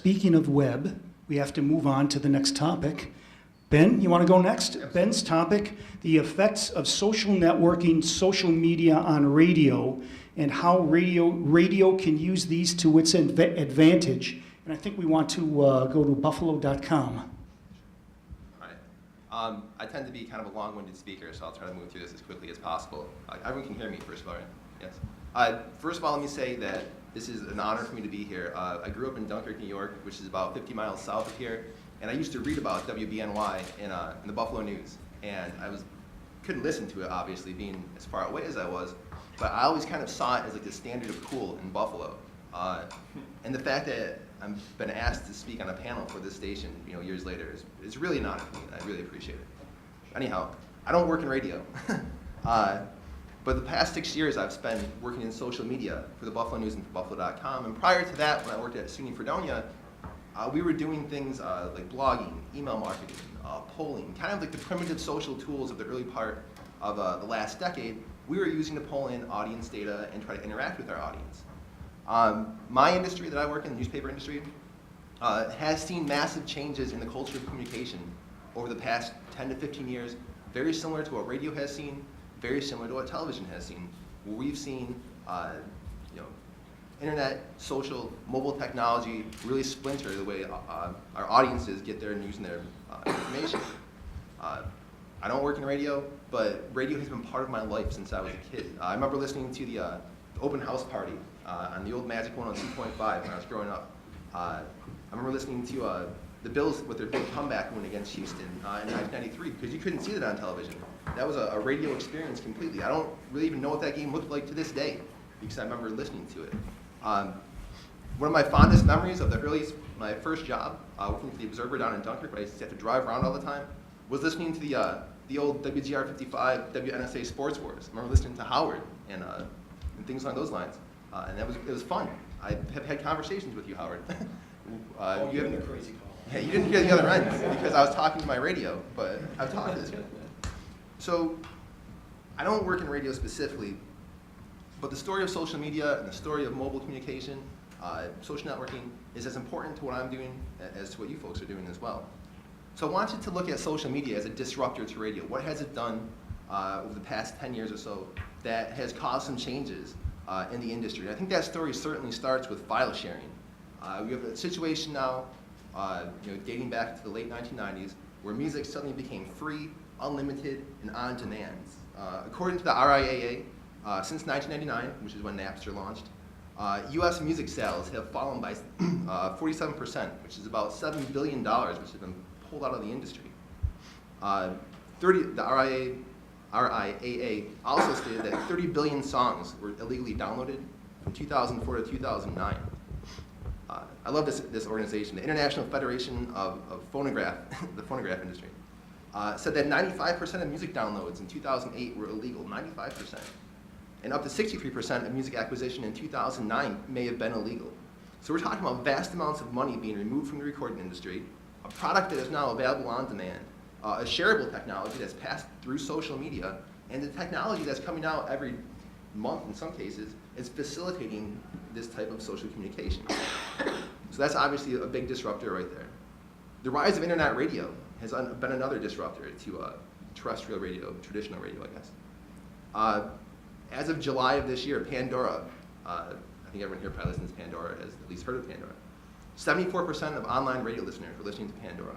speaking of web, we have to move on to the next topic. Ben, you want to go next? Ben's topic, the effects of social networking, social media on radio, and how radio can use these to its advantage. And I think we want to go to buffalo.com. All right. I tend to be kind of a long-winded speaker, so I'll try to move through this as quickly as possible. Everyone can hear me, first of all, right? Yes. First of all, let me say that this is an honor for me to be here. I grew up in Dunkirk, New York, which is about 50 miles south of here, and I used to read about WBNY in the Buffalo News, and couldn't listen to it, obviously, being as far away as I was, but I always kind of saw it as like the standard of cool in Buffalo. And the fact that I've been asked to speak on a panel for this station, years later, is really an honor for me. I really appreciate it. Anyhow, I don't work in radio. But the past 6 years I've spent working in social media for the Buffalo News and for Buffalo.com. And prior to that, when I worked at SUNY Fredonia, we were doing things like blogging, email marketing, polling, kind of like the primitive social tools of the early part of the last decade. We were using to pull in audience data and try to interact with our audience. My industry that I work in, the newspaper industry, has seen massive changes in the culture of communication over the past 10 to 15 years, very similar to what radio has seen, very similar to what television has seen, where we've seen internet, social, mobile technology really splinter the way our audiences get their news and their information. I don't work in radio, but radio has been part of my life since I was a kid. I remember listening to the open house party on the old Magic 102.5 when I was growing up. I remember listening to the Bills with their big comeback win against Houston in 1993, because you couldn't see that on television. That was a radio experience completely. I don't really even know what that game looked like to this day, because I remember listening to it. One of my fondest memories of my first job, working for the Observer down in Dunkirk, but I used to have to drive around all the time, was listening to the old WGR 55 WNSA Sports Wars. I remember listening to Howard and things along those lines, and it was fun. I have had conversations with you, Howard. You had a crazy call. Yeah, you didn't hear the other end because I was talking to my radio, but I've talked to this guy. So I don't work in radio specifically, but the story of social media and the story of mobile communication, social networking, is as important to what I'm doing as to what you folks are doing as well. So I wanted to look at social media as a disruptor to radio. What has it done over the past 10 years or so that has caused some changes in the industry? And I think that story certainly starts with file sharing. We have a situation now, dating back to the late 1990s, where music suddenly became free, unlimited, and on demand. According to the RIAA, since 1999, which is when Napster launched, U.S. music sales have fallen by 47%, which is about $7 billion, which has been pulled out of the industry. The RIAA also stated that 30 billion songs were illegally downloaded from 2004 to 2009. I love this organization, the International Federation of Phonograph, the phonograph industry, said that 95% of music downloads in 2008 were illegal, 95%. And up to 63% of music acquisition in 2009 may have been illegal. So we're talking about vast amounts of money being removed from the recording industry, a product that is now available on demand, a shareable technology that's passed through social media, and the technology that's coming out every month in some cases is facilitating this type of social communication. So that's obviously a big disruptor right there. The rise of internet radio has been another disruptor to terrestrial radio, traditional radio, I guess. As of July of this year, Pandora, I think everyone here probably listens to Pandora, has at least heard of Pandora. 74% of online radio listeners were listening to Pandora.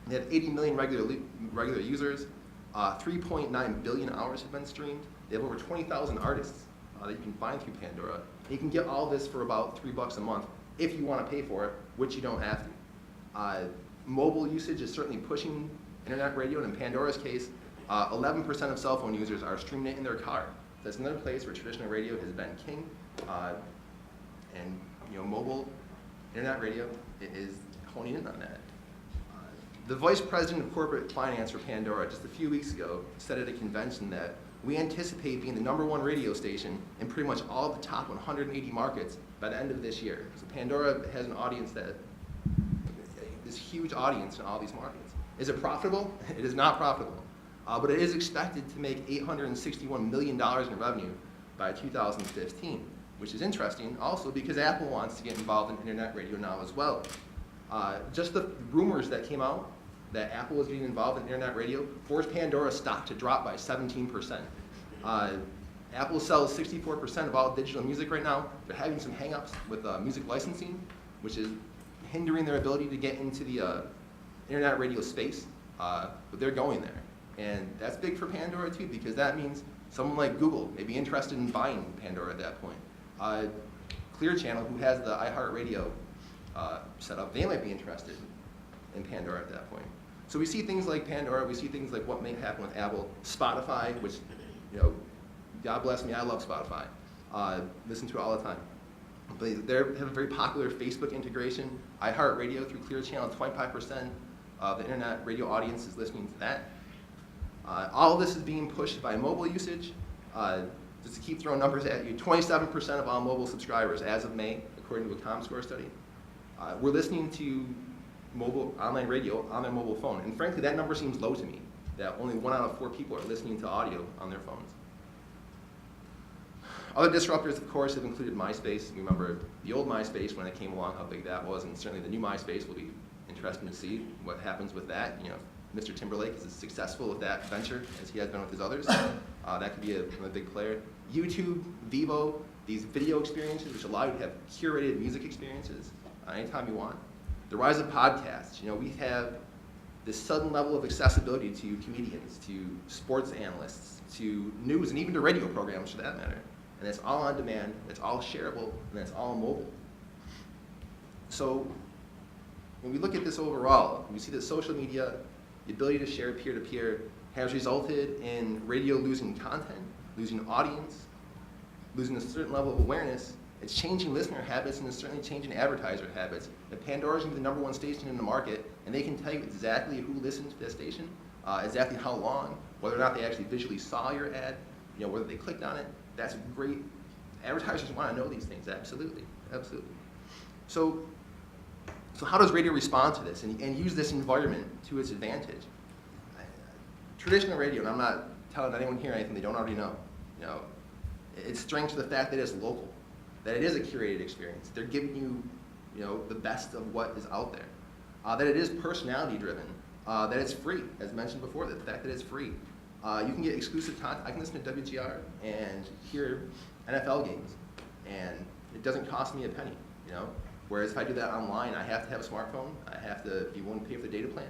They have 80 million regular users, 3.9 billion hours have been streamed. They have over 20,000 artists that you can find through Pandora. And you can get all this for about $3 a month if you want to pay for it, which you don't have to. Mobile usage is certainly pushing internet radio, and in Pandora's case, 11% of cell phone users are streaming it in their car. That's another place where traditional radio has been king, and mobile internet radio is honing in on that. The vice president of corporate finance for Pandora just a few weeks ago said at a convention that we anticipate being the #1 radio station in pretty much all of the top 180 markets by the end of this year. So Pandora has an audience this huge audience in all these markets. Is it profitable? It is not profitable. But it is expected to make $861 million in revenue by 2015, which is interesting also because Apple wants to get involved in internet radio now as well. Just the rumors that came out that Apple was getting involved in internet radio forced Pandora's stock to drop by 17%. Apple sells 64% of all digital music right now. They're having some hang-ups with music licensing, which is hindering their ability to get into the internet radio space, but they're going there. And that's big for Pandora too, because that means someone like Google may be interested in buying Pandora at that point. Clear Channel, who has the iHeartRadio set up, they might be interested in Pandora at that point. So we see things like Pandora, we see things like what may happen with Apple, Spotify, which, you know, God bless me, I love Spotify. Listen to it all the time. But they have a very popular Facebook integration. iHeartRadio through Clear Channel, 25% of the internet radio audience is listening to that. All of this is being pushed by mobile usage. Just to keep throwing numbers at you, 27% of all mobile subscribers as of May, according to a ComScore study, were listening to mobile online radio on their mobile phone. And frankly, that number seems low to me, that only 1 out of 4 people are listening to audio on their phones. Other disruptors, of course, have included MySpace. We remember the old MySpace when it came along, how big that was, and certainly the new MySpace will be interesting to see what happens with that. You know, if Mr. Timberlake is as successful with that venture as he has been with his others, that could be a big player. YouTube, Vivo, these video experiences, which allow you to have curated music experiences anytime you want. The rise of podcasts. You know, we have this sudden level of accessibility to comedians, to sports analysts, to news, and even to radio programs for that matter. And it's all on demand, it's all shareable, and it's all mobile. So when we look at this overall, we see that social media, the ability to share peer-to-peer, has resulted in radio losing content, losing audience, losing a certain level of awareness. It's changing listener habits, and it's certainly changing advertiser habits. And Pandora's going to be the #1 station in the market, and they can tell you exactly who listened to that station, exactly how long, whether or not they actually visually saw your ad, you know, whether they clicked on it. That's great. Advertisers want to know these things, absolutely, absolutely. So how does radio respond to this and use this environment to its advantage? Traditional radio, and I'm not telling anyone here anything they don't already know, you know, its strength to the fact that it's local, that it is a curated experience. They're giving you, you know, the best of what is out there. That it is personality driven, that it's free, as mentioned before, the fact that it's free. You can get exclusive content. I can listen to WGR and hear NFL games, and it doesn't cost me a penny, you know? Whereas if I do that online, I have to have a smartphone, I have to be willing to pay for the data plan,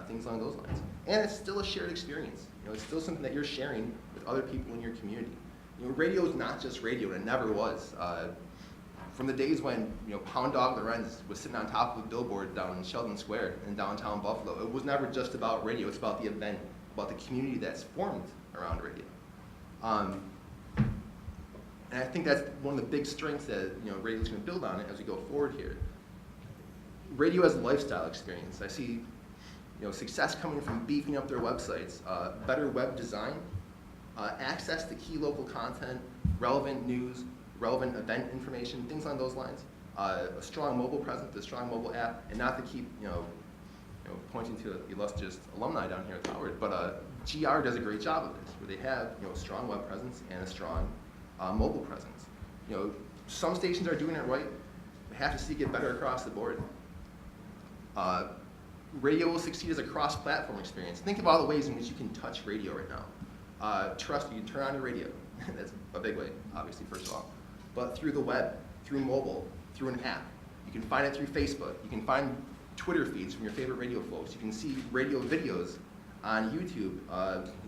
things along those lines. And it's still a shared experience. You know, it's still something that you're sharing with other people in your community. You know, radio is not just radio, and it never was. From the days when, you know, Pound Dog Lorenz was sitting on top of a billboard down in Sheldon Square in downtown Buffalo, it was never just about radio, it's about the event, about the community that's formed around radio. And I think that's one of the big strengths that, you know, radio's going to build on it as we go forward here. Radio as a lifestyle experience. I see, you know, success coming from beefing up their websites, better web design, access to key local content, relevant news, relevant event information, things along those lines. A strong mobile presence, a strong mobile app, and not to keep, you know, pointing to the illustrious alumni down here at Howard, but GR does a great job of this, where they have, you know, a strong web presence and a strong mobile presence. You know, some stations are doing it right. We have to see it get better across the board. Radio will succeed as a cross-platform experience. Think of all the ways in which you can touch radio right now. Trust me, you can turn on your radio. That's a big way, obviously, first of all. But through the web, through mobile, through an app. You can find it through Facebook. You can find Twitter feeds from your favorite radio folks. You can see radio videos on YouTube.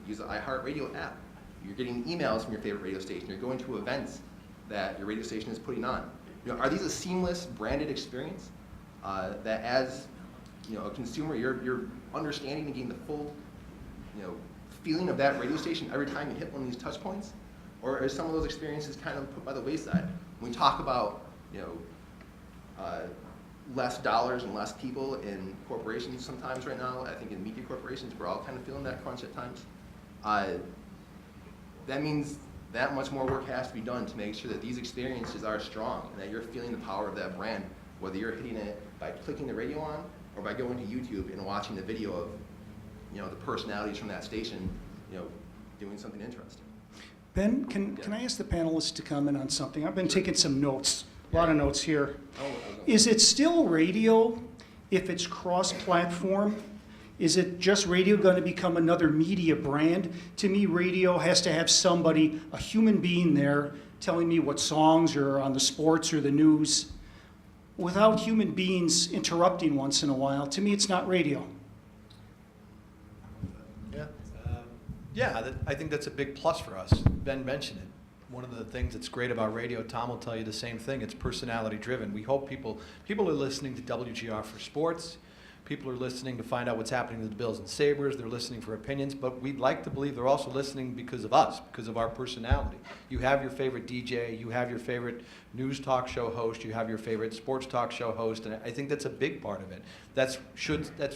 Use the iHeartRadio app. You're getting emails from your favorite radio station. You're going to events that your radio station is putting on. You know, are these a seamless, branded experience that, as, you know, a consumer, you're understanding and getting the full, you know, feeling of that radio station every time you hit one of these touch points? Or are some of those experiences kind of put by the wayside? When we talk about, you know, less dollars and less people in corporations sometimes right now, I think in media corporations, we're all kind of feeling that crunch at times. That means that much more work has to be done to make sure that these experiences are strong and that you're feeling the power of that brand, whether you're hitting it by clicking the radio on or by going to YouTube and watching the video of, you know, the personalities from that station, you know, doing something interesting. Ben, can I ask the panelists to comment on something? I've been taking some notes, a lot of notes here. Is it still radio if it's cross-platform? Is it just radio going to become another media brand? To me, radio has to have somebody, a human being there, telling me what songs are on the sports or the news. Without human beings interrupting once in a while, to me, it's not radio. I think that's a big plus for us. Ben mentioned it. One of the things that's great about radio, Tom will tell you the same thing, it's personality driven. We hope people are listening to WGR for sports. People are listening to find out what's happening to the Bills and Sabres. They're listening for opinions, but we'd like to believe they're also listening because of us, because of our personality. You have your favorite DJ, you have your favorite news talk show host, you have your favorite sports talk show host, and I think that's a big part of it. That's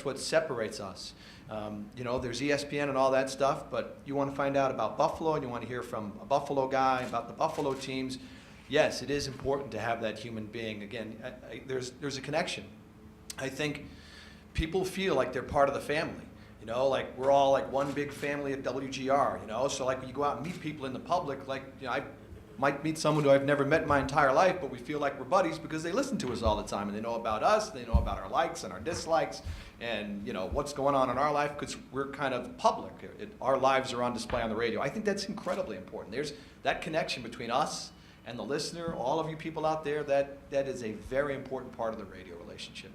what separates us. There's ESPN and all that stuff, but you want to find out about Buffalo and you want to hear from a Buffalo guy about the Buffalo teams. Yes, it is important to have that human being. Again, there's a connection. I think people feel like they're part of the family. Like we're all like one big family at WGR, so like when you go out and meet people in the public, like, I might meet someone who I've never met in my entire life, but we feel like we're buddies because they listen to us all the time and they know about us, they know about our likes and our dislikes and, what's going on in our life because we're kind of public. Our lives are on display on the radio. I think that's incredibly important. There's that connection between us and the listener, all of you people out there, that is a very important part of the radio relationship.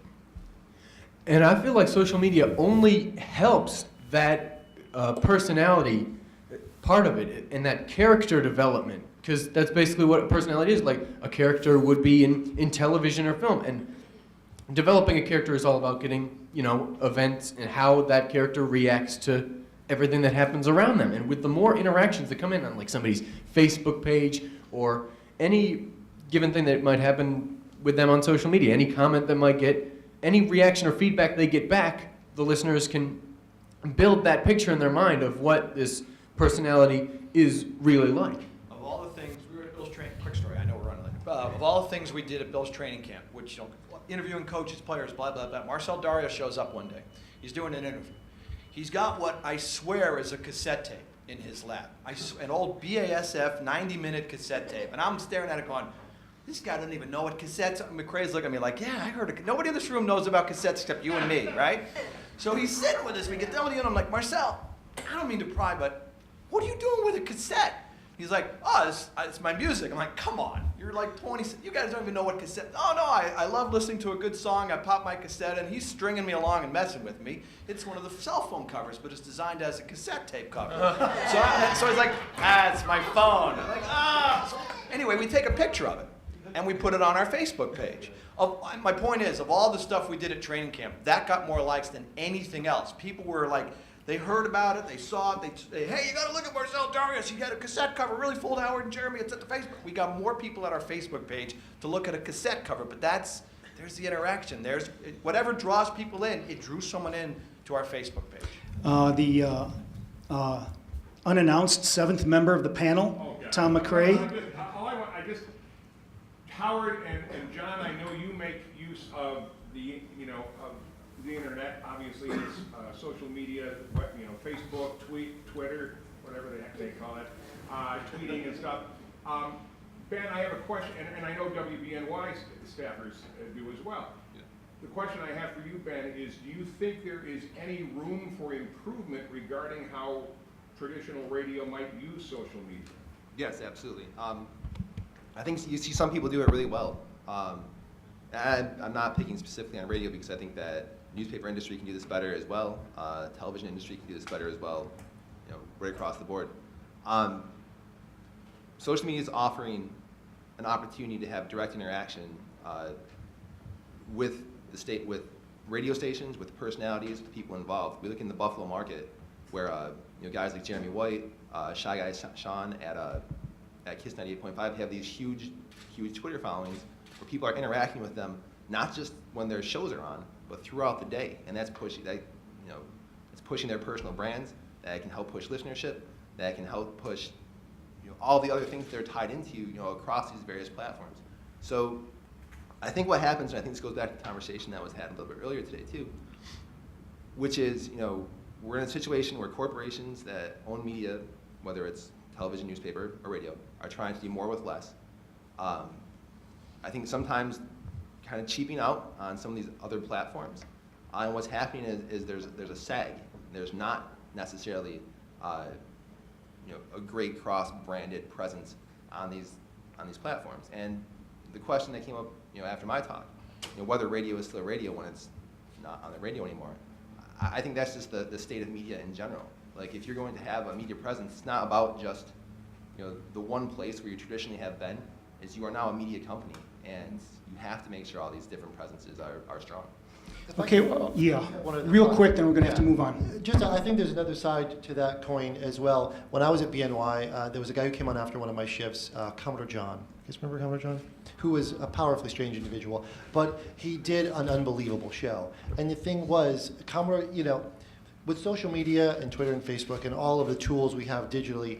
And I feel like social media only helps that personality part of it and that character development, because that's basically what a personality is, like a character would be in television or film. And developing a character is all about getting, events and how that character reacts to everything that happens around them. And with the more interactions that come in on like somebody's Facebook page or any given thing that might happen with them on social media, any comment that might get, any reaction or feedback they get back, the listeners can build that picture in their mind of what this personality is really like. Of all the things, we were at Bill's training, quick story, I know we're running late. Of all the things we did at Bill's training camp, which, interviewing coaches, players, blah, blah, blah, Marcel Dario shows up one day. He's doing an interview. He's got what I swear is a cassette tape in his lap. An old BASF 90-minute cassette tape. And I'm staring at it going, this guy doesn't even know what cassettes are. McCrae's looking at me like, yeah, I heard it. Nobody in this room knows about cassettes except you and me, right? So he's sitting with us. We get down to the end. I'm like, Marcel, I don't mean to pry, but what are you doing with a cassette? He's like, oh, it's my music. I'm like, come on. You're like 20. You guys don't even know what cassette. Oh, no, I love listening to a good song. I pop my cassette in. He's stringing me along and messing with me. It's one of the cell phone covers, but it's designed as a cassette tape cover. so he's like, it's my phone. I'm like, So anyway, we take a picture of it, and we put it on our Facebook page. My point is, of all the stuff we did at training camp, that got more likes than anything else. People were like, they heard about it, they saw it, hey, you gotta look at Marcel Darius, he got a cassette cover, really fooled Howard and Jeremy, it's at the Facebook. We got more people at our Facebook page to look at a cassette cover, but there's the interaction. There's whatever draws people in, it drew someone in to our Facebook page. The unannounced seventh member of the panel, Tom McCrae. Howard and John, I know you make use of the internet. Obviously, it's social media, Facebook, Twitter, whatever they call it, tweeting and stuff. Ben, I have a question, and I know WBNY staffers do as well. Yeah. The question I have for you, Ben, is do you think there is any room for improvement regarding how traditional radio might use social media? Yes, absolutely. I think you see some people do it really well. I'm not picking specifically on radio because I think that newspaper industry can do this better as well. Television industry can do this better as well, right across the board. Social media is offering an opportunity to have direct interaction with radio stations, with personalities, with people involved. We look in the Buffalo market where guys like Jeremy White, Shy Guy Sean at Kiss 98.5 have these huge Twitter followings where people are interacting with them, not just when their shows are on, but throughout the day. And that's pushing their personal brands. That can help push listenership. That can help push all the other things they're tied into across these various platforms. So I think what happens, and I think this goes back to the conversation that was had a little bit earlier today too, which is we're in a situation where corporations that own media, whether it's television, newspaper, or radio, are trying to do more with less. I think sometimes kind of cheaping out on some of these other platforms. And what's happening is there's a sag. There's not necessarily a great cross-branded presence on these platforms. And the question that came up after my talk, whether radio is still radio when it's not on the radio anymore. I think that's just the state of media in general. Like, if you're going to have a media presence, it's not about just the one place where you traditionally have been. Is you are now a media company, and you have to make sure all these different presences are strong. Okay, yeah, One of the- real quick, then we're gonna have to Yeah. move on. Just, I think there's another side to that coin as well. When I was at BNY, there was a guy who came on after one of my shifts, Commodore John. You guys remember Commodore John? Who was a powerfully strange individual, but he did an unbelievable show. And the thing was, Commodore, with social media and Twitter and Facebook and all of the tools we have digitally,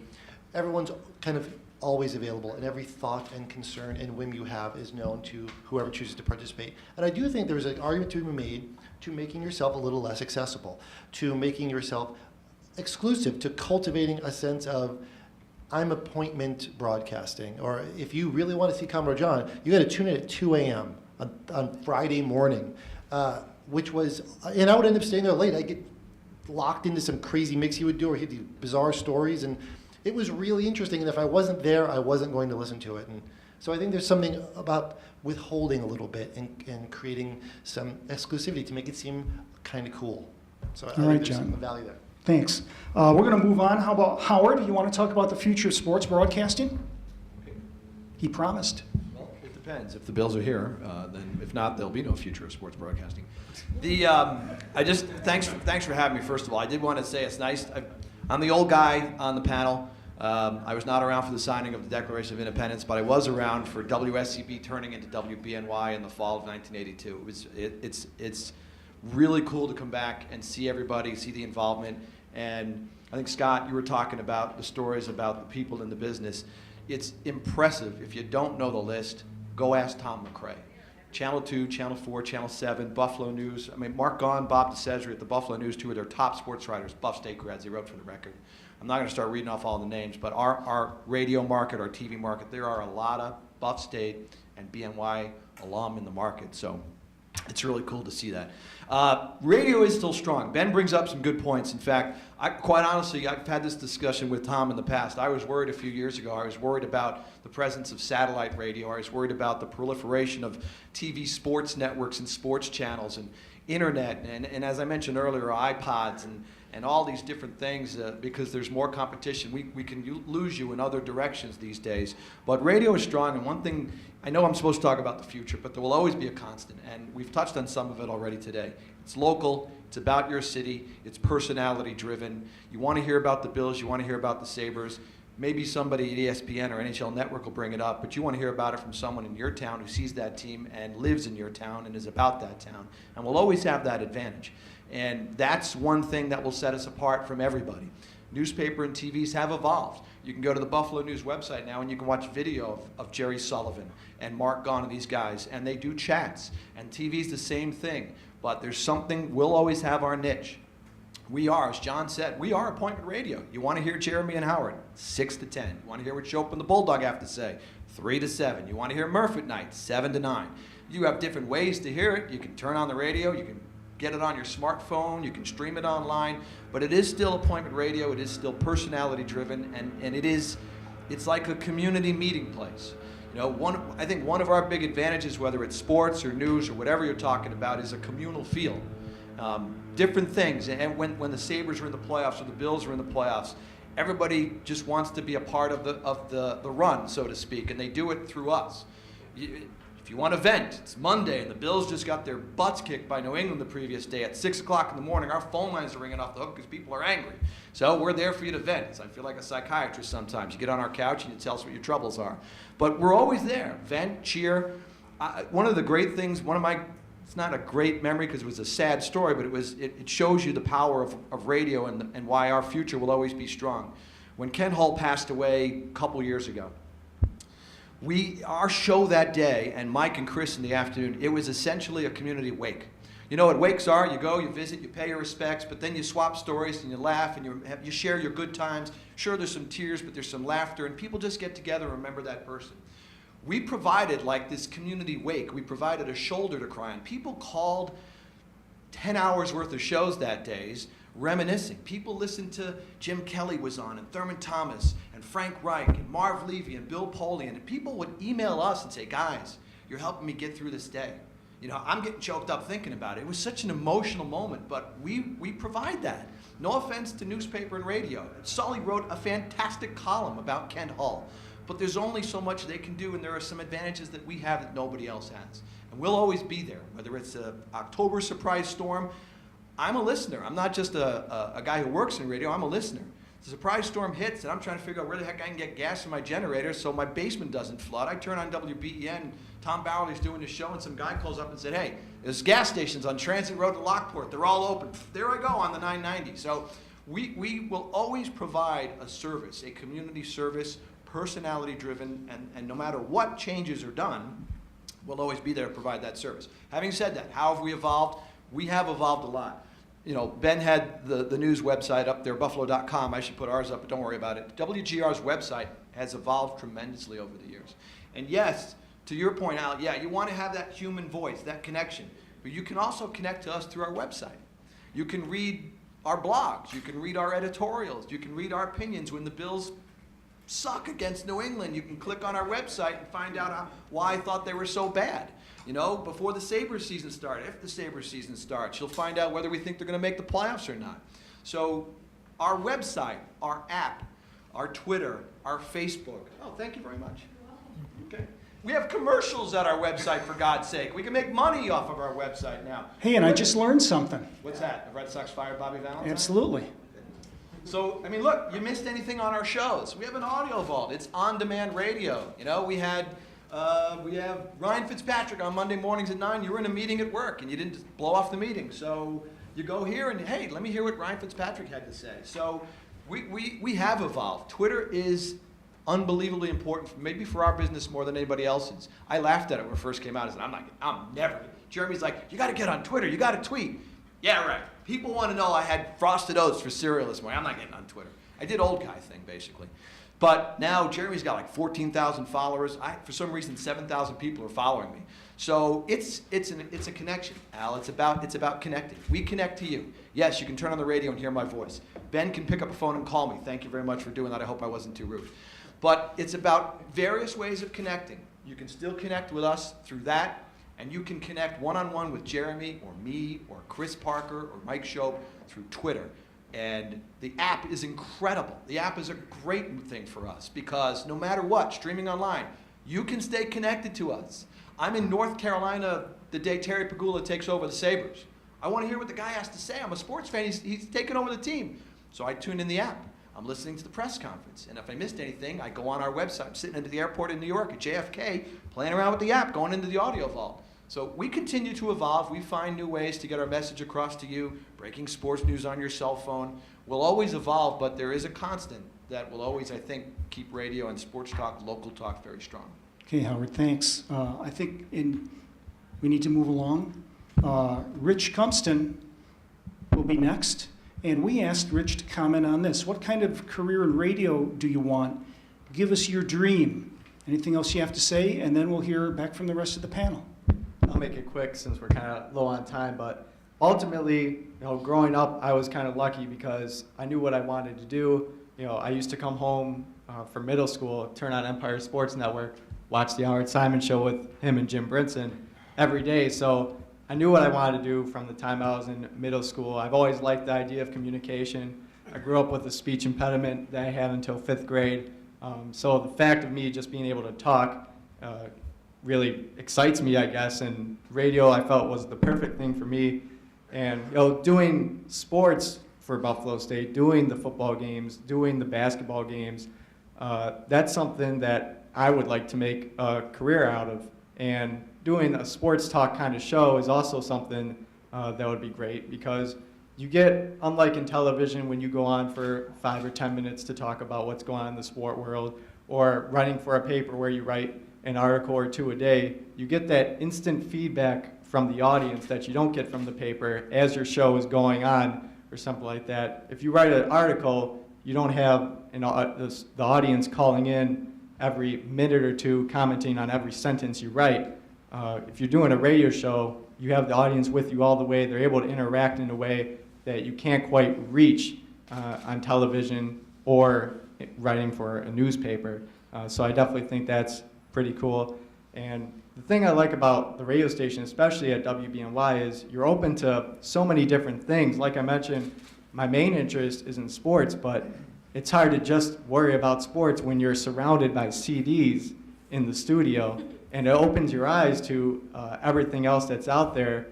everyone's kind of always available, and every thought and concern and whim you have is known to whoever chooses to participate. And I do think there's an argument to be made to making yourself a little less accessible, to making yourself exclusive, to cultivating a sense of, I'm appointment broadcasting. Or if you really want to see Commodore John, you got to tune in at 2 a.m. on Friday morning, which was, and I would end up staying there late. I'd get locked into some crazy mix he would do, or he'd do bizarre stories, and it was really interesting, and if I wasn't there, I wasn't going to listen to it. And so I think there's something about withholding a little bit and creating some exclusivity to make it seem kind of cool. So I All think right, there's John. some value there. Thanks. We're gonna move on. How about Howard? You wanna talk about the future of sports broadcasting? He promised. Well, it depends. If the Bills are here, then if not, there'll be no future of sports broadcasting. Thanks for having me. First of all, I did want to say it's nice. I'm the old guy on the panel. I was not around for the signing of the Declaration of Independence, but I was around for WSCB turning into WBNY in the fall of 1982. It's really cool to come back and see everybody, see the involvement. And I think, Scott, you were talking about the stories about the people in the business. It's impressive. If you don't know the list, go ask Tom McRae. Channel 2, Channel 4, Channel 7, Buffalo News. I mean, Mark Gaughan, Bob DeCesare at the Buffalo News, two of their top sports writers, Buff State grads, they wrote for the Record. I'm not going to start reading off all the names, but our radio market, our TV market, there are a lot of Buff State and BNY alum in the market, so it's really cool to see that. Radio is still strong. Ben brings up some good points. In fact, quite honestly, I've had this discussion with Tom in the past. I was worried a few years ago. I was worried about the presence of satellite radio. I was worried about the proliferation of TV sports networks and sports channels and internet, and as I mentioned earlier, iPods and all these different things, because there's more competition. We can lose you in other directions these days. But radio is strong, and one thing, I know I'm supposed to talk about the future, but there will always be a constant, and we've touched on some of it already today. It's local, it's about your city, it's personality driven. You want to hear about the Bills, you want to hear about the Sabres. Maybe somebody at ESPN or NHL Network will bring it up, but you want to hear about it from someone in your town who sees that team and lives in your town and is about that town. And we'll always have that advantage. And that's one thing that will set us apart from everybody. Newspaper and TVs have evolved. You can go to the Buffalo News website now and you can watch video of Jerry Sullivan and Mark Gaughan and these guys, and they do chats. And TV's the same thing, but there's something, we'll always have our niche. We are, as John said, we are appointment radio. You want to hear Jeremy and Howard, 6 to 10. You want to hear what Shope and the Bulldog have to say, 3 to 7. You want to hear Murph at night, 7 to 9. You have different ways to hear it. You can turn on the radio, you can get it on your smartphone, you can stream it online, but it is still appointment radio, it is still personality driven, and it's like a community meeting place. You know, I think one of our big advantages, whether it's sports or news or whatever you're talking about, is a communal feel. Different things, and when the Sabres are in the playoffs or the Bills are in the playoffs, everybody just wants to be a part of the run, so to speak, and they do it through us. If you want to vent, it's Monday, and the Bills just got their butts kicked by New England the previous day at 6 o'clock in the morning. Our phone lines are ringing off the hook because people are angry. So we're there for you to vent. So I feel like a psychiatrist sometimes. You get on our couch and you tell us what your troubles are. But we're always there. Vent, cheer. One of the great things, it's not a great memory because it was a sad story, but it shows you the power of radio and why our future will always be strong. When Ken Hull passed away a couple years ago, Our show that day, and Mike and Chris in the afternoon, it was essentially a community wake. You know what wakes are? You go, you visit, you pay your respects, but then you swap stories and you laugh and you share your good times. Sure, there's some tears, but there's some laughter, and people just get together and remember that person. We provided, like this community wake, we provided a shoulder to cry on. People called 10 hours worth of shows that days, reminiscing. People listened to Jim Kelly was on, and Thurman Thomas, and Frank Reich, and Marv Levy, and Bill Polian, and people would email us and say, guys, you're helping me get through this day. You know, I'm getting choked up thinking about it. It was such an emotional moment, but we provide that. No offense to newspaper and radio. Sully wrote a fantastic column about Kent Hull, but there's only so much they can do, and there are some advantages that we have that nobody else has. And we'll always be there, whether it's an October surprise storm. I'm a listener. I'm not just a guy who works in radio. I'm a listener. The surprise storm hits, and I'm trying to figure out where the heck I can get gas in my generator so my basement doesn't flood. I turn on WBEN, Tom Bowerly's doing his show, and some guy calls up and said, hey, there's gas stations on Transit Road to Lockport. They're all open. There I go on the 990. So we will always provide a service, a community service, personality-driven, and no matter what changes are done, we'll always be there to provide that service. Having said that, how have we evolved? We have evolved a lot. You know, Ben had the news website up there, buffalo.com. I should put ours up, but don't worry about it. WGR's website has evolved tremendously over the years. And yes, to your point, Al, yeah, you want to have that human voice, that connection. But you can also connect to us through our website. You can read our blogs. You can read our editorials. You can read our opinions when the Bills suck against New England. You can click on our website and find out why I thought they were so bad. You know, before the Sabres season starts, if the Sabres season starts, you'll find out whether we think they're going to make the playoffs or not. So our website, our app, our Twitter, our Facebook. Oh, thank you very much. Okay. We have commercials at our website, for God's sake. We can make money off of our website now. Hey, and I just learned something. What's that? The Red Sox fired Bobby Valentine? Absolutely. So, I mean, look, you missed anything on our shows. We have an audio vault. It's on-demand radio. You know, we have Ryan Fitzpatrick on Monday mornings at 9. You were in a meeting at work, and you didn't just blow off the meeting. So you go here and, hey, let me hear what Ryan Fitzpatrick had to say. So we have evolved. Twitter is unbelievably important, maybe for our business more than anybody else's. I laughed at it when it first came out. I said, I'm never. Jeremy's like, you got to get on Twitter. You got to tweet. Yeah, right. People want to know I had Frosted Oats for cereal this morning. I'm not getting on Twitter. I did old guy thing, basically. But now Jeremy's got like 14,000 followers. For some reason, 7,000 people are following me. So it's a connection, Al. It's about connecting. We connect to you. Yes, you can turn on the radio and hear my voice. Ben can pick up a phone and call me. Thank you very much for doing that. I hope I wasn't too rude. But it's about various ways of connecting. You can still connect with us through that, and you can connect one-on-one with Jeremy or me or Chris Parker or Mike Shope through Twitter. And the app is incredible. The app is a great thing for us because no matter what, streaming online, you can stay connected to us. I'm in North Carolina the day Terry Pagula takes over the Sabres. I want to hear what the guy has to say. I'm a sports fan. He's taken over the team. So I tune in the app. I'm listening to the press conference. And if I missed anything, I go on our website. I'm sitting at the airport in New York at JFK, playing around with the app, going into the audio vault. So we continue to evolve. We find new ways to get our message across to you, breaking sports news on your cell phone. We'll always evolve, but there is a constant that will always, I think, keep radio and sports talk, local talk very strong. Okay, Howard, thanks. I think we need to move along. Rich Cumston will be next. And we asked Rich to comment on this. What kind of career in radio do you want? Give us your dream. Anything else you have to say? And then we'll hear back from the rest of the panel. I'll make it quick since we're kind of low on time, but ultimately, growing up, I was kind of lucky because I knew what I wanted to do. I used to come home from middle school, turn on Empire Sports Network, watch the Howard Simon Show with him and Jim Brinson every day. So I knew what I wanted to do from the time I was in middle school. I've always liked the idea of communication. I grew up with a speech impediment that I had until 5th grade. So the fact of me just being able to talk really excites me, I guess, and radio I felt was the perfect thing for me. And doing sports for Buffalo State, doing the football games, doing the basketball games, that's something that I would like to make a career out of. And doing a sports talk kind of show is also something that would be great because you get, unlike in television when you go on for 5 or 10 minutes to talk about what's going on in the sport world, or running for a paper where you write an article or two a day, you get that instant feedback from the audience that you don't get from the paper as your show is going on or something like that. If you write an article, you don't have the audience calling in every minute or two commenting on every sentence you write. If you're doing a radio show, you have the audience with you all the way. They're able to interact in a way that you can't quite reach on television or writing for a newspaper. So I definitely think that's pretty cool. And the thing I like about the radio station, especially at WBNY, is you're open to so many different things. Like I mentioned, my main interest is in sports, but it's hard to just worry about sports when you're surrounded by CDs in the studio, and it opens your eyes to everything else that's out there.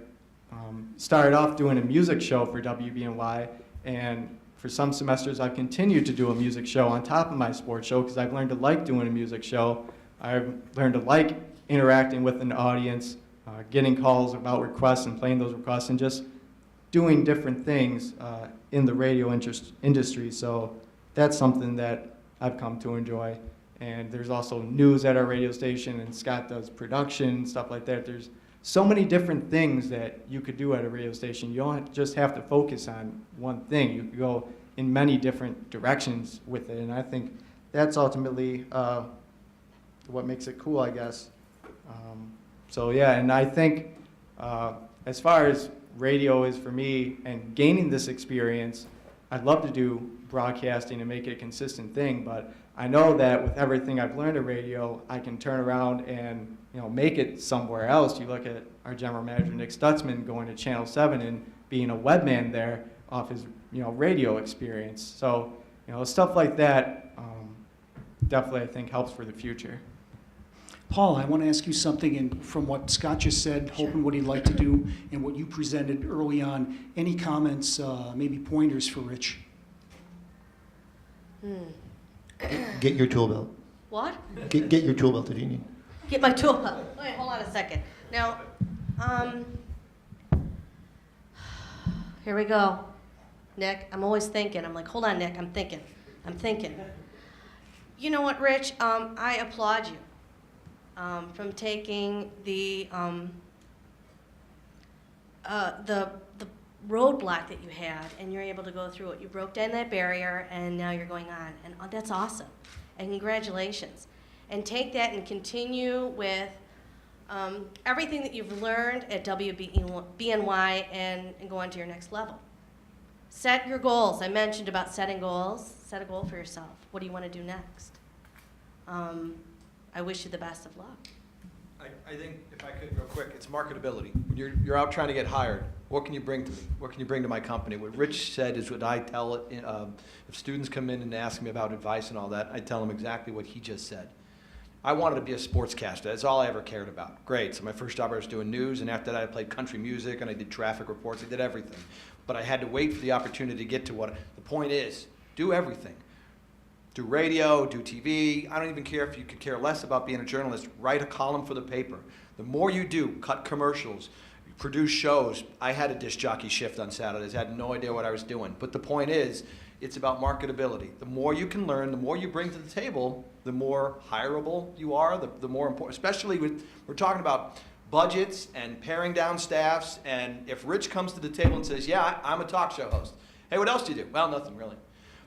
Started off doing a music show for WBNY, and for some semesters I've continued to do a music show on top of my sports show because I've learned to like doing a music show. I've learned to like interacting with an audience, getting calls about requests and playing those requests, and just doing different things in the radio industry. So that's something that I've come to enjoy. And there's also news at our radio station, and Scott does production, stuff like that. There's so many different things that you could do at a radio station. You don't just have to focus on one thing. You could go in many different directions with it, and I think that's ultimately what makes it cool, I guess. So yeah, and I think as far as radio is for me and gaining this experience, I'd love to do broadcasting and make it a consistent thing, but I know that with everything I've learned at radio, I can turn around and make it somewhere else. You look at our general manager, Nick Stutzman, going to Channel 7 and being a webman there off his radio experience. So stuff like that definitely I think helps for the future. Paul, I want to ask you something, and from what Scott just said, hoping what he'd like to do, and what you presented early on, any comments, maybe pointers for Rich? Get your tool belt. What? Get your tool belt if you need. Get my tool belt. Wait, hold on a second. Now, here we go. Nick, I'm always thinking. I'm like, hold on, Nick, I'm thinking. You know what, Rich? I applaud you from taking the roadblock that you had, and you're able to go through it. You broke down that barrier, and now you're going on, and that's awesome. And congratulations. And take that and continue with everything that you've learned at WBNY and go on to your next level. Set your goals. I mentioned about setting goals. Set a goal for yourself. What do you want to do next? I wish you the best of luck. I think, if I could real quick, it's marketability. When you're out trying to get hired, what can you bring to me? What can you bring to my company? What Rich said is what I tell it. If students come in and ask me about advice and all that, I tell them exactly what he just said. I wanted to be a sportscaster. That's all I ever cared about. Great. So my first job I was doing news, and after that I played country music, and I did traffic reports. I did everything. But I had to wait for the opportunity to get to what the point is. Do everything. Do radio, do TV. I don't even care if you could care less about being a journalist. Write a column for the paper. The more you do, cut commercials, produce shows. I had a disc jockey shift on Saturdays. I had no idea what I was doing. But the point is, it's about marketability. The more you can learn, the more you bring to the table, the more hireable you are, the more important, especially we're talking about budgets and paring down staffs. And if Rich comes to the table and says, yeah, I'm a talk show host. Hey, what else do you do? Well, nothing really.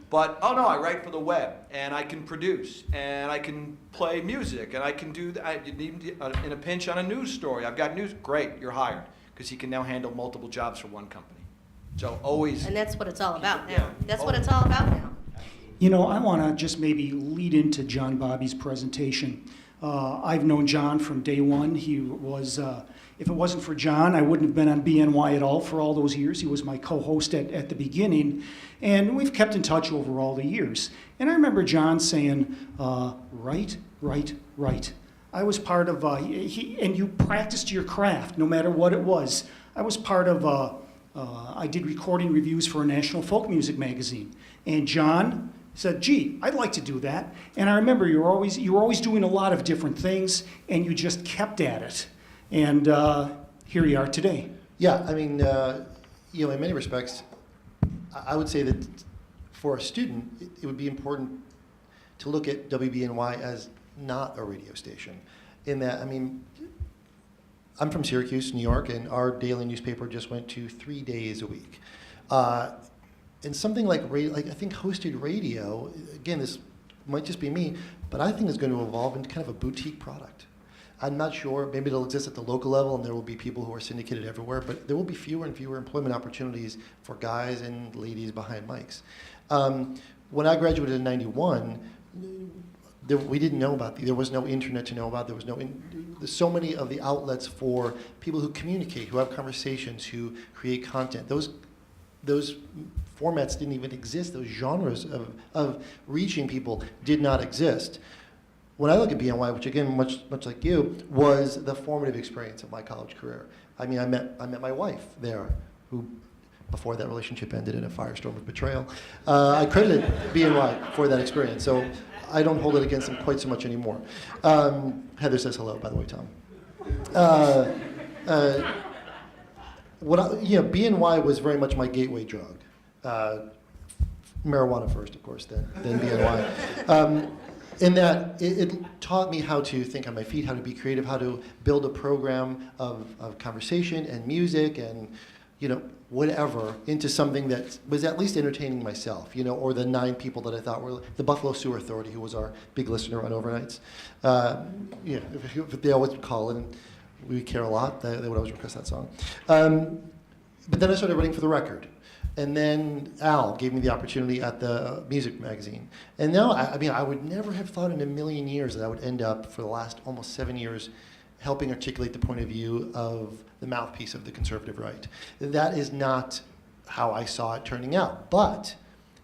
But, oh no, I write for the web, and I can produce, and I can play music, and I can do, in a pinch on a news story, I've got news, great, you're hired, because he can now handle multiple jobs for one company. So always. And that's what it's all about now. Yeah. That's what it's all about now. I want to just maybe lead into John Bobby's presentation. I've known John from day one. He was, if it wasn't for John, I wouldn't have been on BNY at all for all those years. He was my co-host at the beginning, and we've kept in touch over all the years. And I remember John saying, right. I was part of, and you practiced your craft no matter what it was. I was part of, I did recording reviews for a national folk music magazine. And John said, gee, I'd like to do that. And I remember you were always doing a lot of different things, and you just kept at it. And here you are today. Yeah, I mean, in many respects, I would say that for a student, it would be important to look at WBNY as not a radio station. in that, I mean, I'm from Syracuse, New York, and our daily newspaper just went to 3 days a week. And something like I think hosted radio, again, this might just be me, but I think it's going to evolve into kind of a boutique product. I'm not sure, maybe it'll exist at the local level and there will be people who are syndicated everywhere, but there will be fewer and fewer employment opportunities for guys and ladies behind mics. When I graduated in '91, we didn't know about there was no internet to know about. There was there's so many of the outlets for people who communicate, who have conversations, who create content. Those formats didn't even exist. Those genres of reaching people did not exist. When I look at BNY, which again, much like you, was the formative experience of my college career. I mean, I met my wife there, who, before that relationship ended in a firestorm of betrayal. I credited BNY for that experience, so I don't hold it against them quite so much anymore. Heather says hello, by the way, Tom. BNY was very much my gateway drug. Marijuana first, of course, then BNY. In that it taught me how to think on my feet, how to be creative, how to build a program of conversation and music and, whatever into something that was at least entertaining myself, or the 9 people that I thought were the Buffalo Sewer Authority, who was our big listener on overnights. If they always call in, we care a lot. They would always request that song. But then I started writing for The Record. And then Al gave me the opportunity at the music magazine. And now, I would never have thought in a million years that I would end up, for the last almost 7 years, helping articulate the point of view of the mouthpiece of the conservative right. That is not how I saw it turning out. But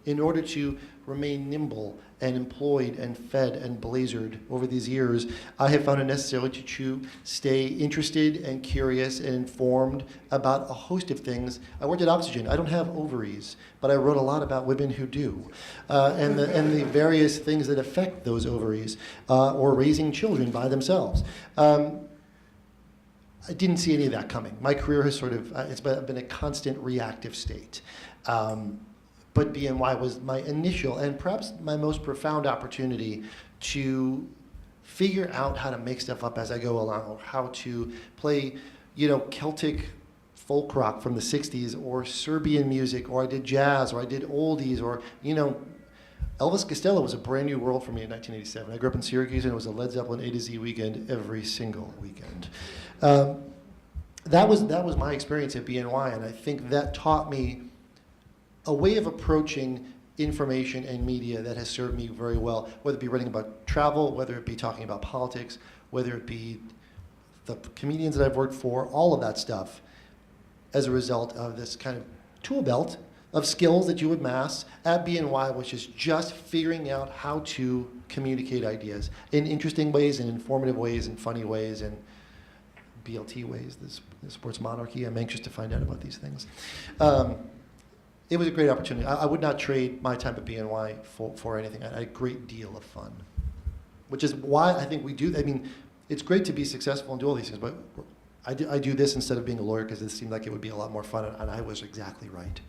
in order to remain nimble and employed and fed and blazered over these years, I have found it necessary to stay interested and curious and informed about a host of things. I worked at Oxygen. I don't have ovaries, but I wrote a lot about women who do, and the various things that affect those ovaries, or raising children by themselves. I didn't see any of that coming. My career has it's been a constant reactive state. But BNY was my initial and perhaps my most profound opportunity to figure out how to make stuff up as I go along, or how to play, Celtic folk rock from the 60s, or Serbian music, or I did jazz, or I did oldies, or, Elvis Costello was a brand new world for me in 1987. I grew up in Syracuse, and it was a Led Zeppelin A to Z weekend every single weekend. That was my experience at BNY, and I think that taught me a way of approaching information and media that has served me very well, whether it be writing about travel, whether it be talking about politics, whether it be the comedians that I've worked for, all of that stuff, as a result of this kind of tool belt of skills that you amass at BNY, which is just figuring out how to communicate ideas in interesting ways, in informative ways, in funny ways, and BLT ways, the sports monarchy. I'm anxious to find out about these things. It was a great opportunity. I would not trade my time at BNY for anything. I had a great deal of fun, which is why I think we do. It's great to be successful and do all these things, but I do this instead of being a lawyer because it seemed like it would be a lot more fun, and I was exactly right.